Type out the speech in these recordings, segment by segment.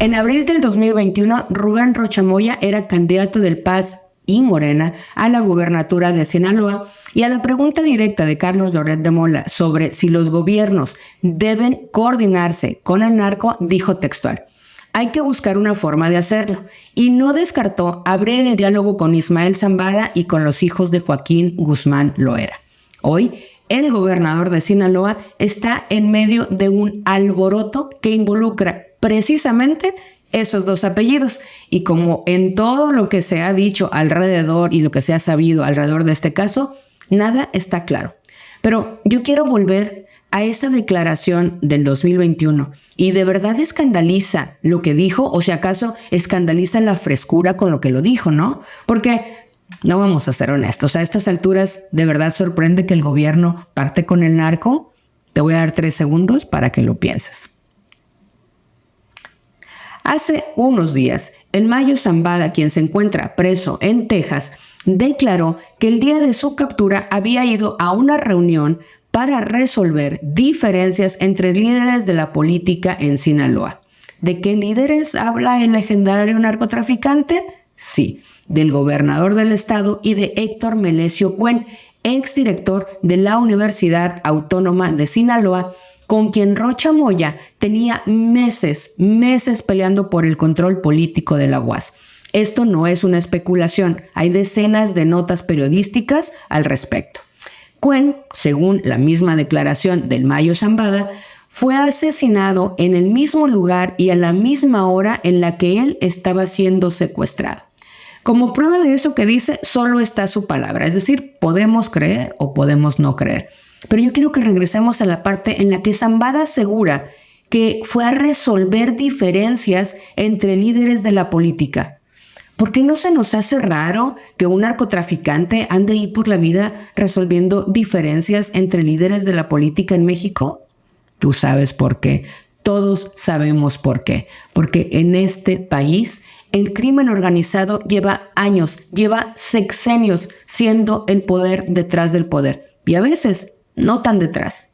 En abril del 2021, Rubén Rocha Moya era candidato del PAS y Morena a la gubernatura de Sinaloa, y a la pregunta directa de Carlos Loret de Mola sobre si los gobiernos deben coordinarse con el narco, dijo textual: hay que buscar una forma de hacerlo, y no descartó abrir el diálogo con Ismael Zambada y con los hijos de Joaquín Guzmán Loera. Hoy, el gobernador de Sinaloa está en medio de un alboroto que involucra precisamente esos dos apellidos, y como en todo lo que se ha dicho alrededor y lo que se ha sabido alrededor de este caso, nada está claro. Pero yo quiero volver a esa declaración del 2021, y de verdad escandaliza lo que dijo, o si acaso escandaliza la frescura con lo que lo dijo, ¿no? Porque no vamos a ser honestos, a estas alturas de verdad sorprende que el gobierno parte con el narco. Te voy a dar 3 segundos para que lo pienses. Hace unos días, el Mayo Zambada, quien se encuentra preso en Texas, declaró que el día de su captura había ido a una reunión para resolver diferencias entre líderes de la política en Sinaloa. ¿De qué líderes habla el legendario narcotraficante? Sí, del gobernador del estado y de Héctor Melesio Cuen, exdirector de la Universidad Autónoma de Sinaloa, con quien Rocha Moya tenía meses peleando por el control político de la UAS. Esto no es una especulación, hay decenas de notas periodísticas al respecto. Cuen, según la misma declaración del Mayo Zambada, fue asesinado en el mismo lugar y a la misma hora en la que él estaba siendo secuestrado. Como prueba de eso que dice, solo está su palabra, es decir, podemos creer o podemos no creer. Pero yo quiero que regresemos a la parte en la que Zambada asegura que fue a resolver diferencias entre líderes de la política. ¿Por qué no se nos hace raro que un narcotraficante ande ahí por la vida resolviendo diferencias entre líderes de la política en México? Tú sabes por qué. Todos sabemos por qué. Porque en este país el crimen organizado lleva años, lleva sexenios siendo el poder detrás del poder. Y a veces no tan detrás.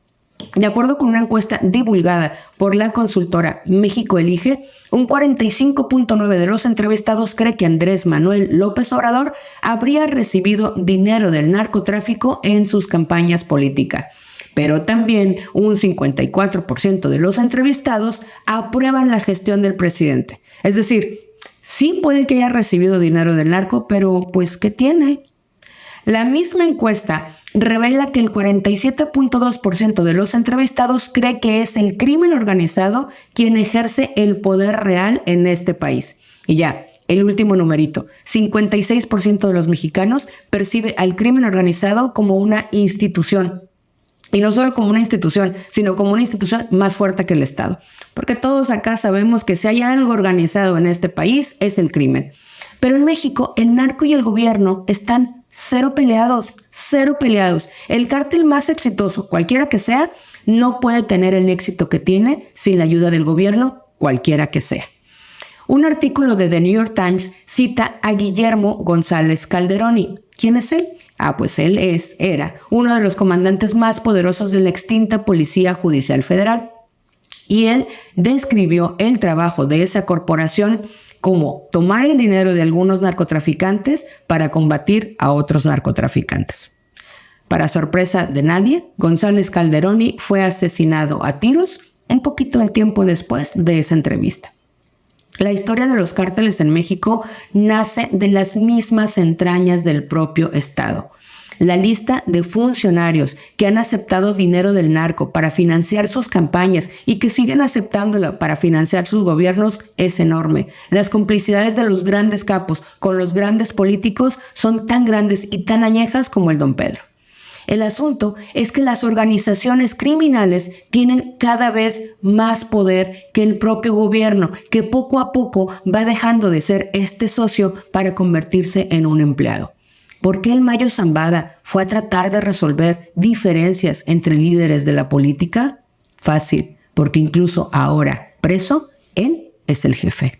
De acuerdo con una encuesta divulgada por la consultora México Elige, un 45.9% de los entrevistados cree que Andrés Manuel López Obrador habría recibido dinero del narcotráfico en sus campañas políticas. Pero también un 54% de los entrevistados aprueban la gestión del presidente. Es decir, sí puede que haya recibido dinero del narco, pero pues ¿qué tiene? La misma encuesta revela que el 47.2% de los entrevistados cree que es el crimen organizado quien ejerce el poder real en este país. Y ya, el último numerito, 56% de los mexicanos percibe al crimen organizado como una institución. Y no solo como una institución, sino como una institución más fuerte que el Estado. Porque todos acá sabemos que si hay algo organizado en este país, es el crimen. Pero en México, el narco y el gobierno están cero peleados. El cártel más exitoso, cualquiera que sea, no puede tener el éxito que tiene sin la ayuda del gobierno, cualquiera que sea. Un artículo de The New York Times cita a Guillermo González Calderoni. ¿Quién es él? Pues él era uno de los comandantes más poderosos de la extinta Policía Judicial Federal. Y él describió el trabajo de esa corporación como tomar el dinero de algunos narcotraficantes para combatir a otros narcotraficantes. Para sorpresa de nadie, González Calderoni fue asesinado a tiros un poquito de tiempo después de esa entrevista. La historia de los cárteles en México nace de las mismas entrañas del propio Estado. La lista de funcionarios que han aceptado dinero del narco para financiar sus campañas y que siguen aceptándolo para financiar sus gobiernos es enorme. Las complicidades de los grandes capos con los grandes políticos son tan grandes y tan añejas como el Don Pedro. El asunto es que las organizaciones criminales tienen cada vez más poder que el propio gobierno, que poco a poco va dejando de ser este socio para convertirse en un empleado. ¿Por qué el Mayo Zambada fue a tratar de resolver diferencias entre líderes de la política? Fácil, porque incluso ahora, preso, él es el jefe.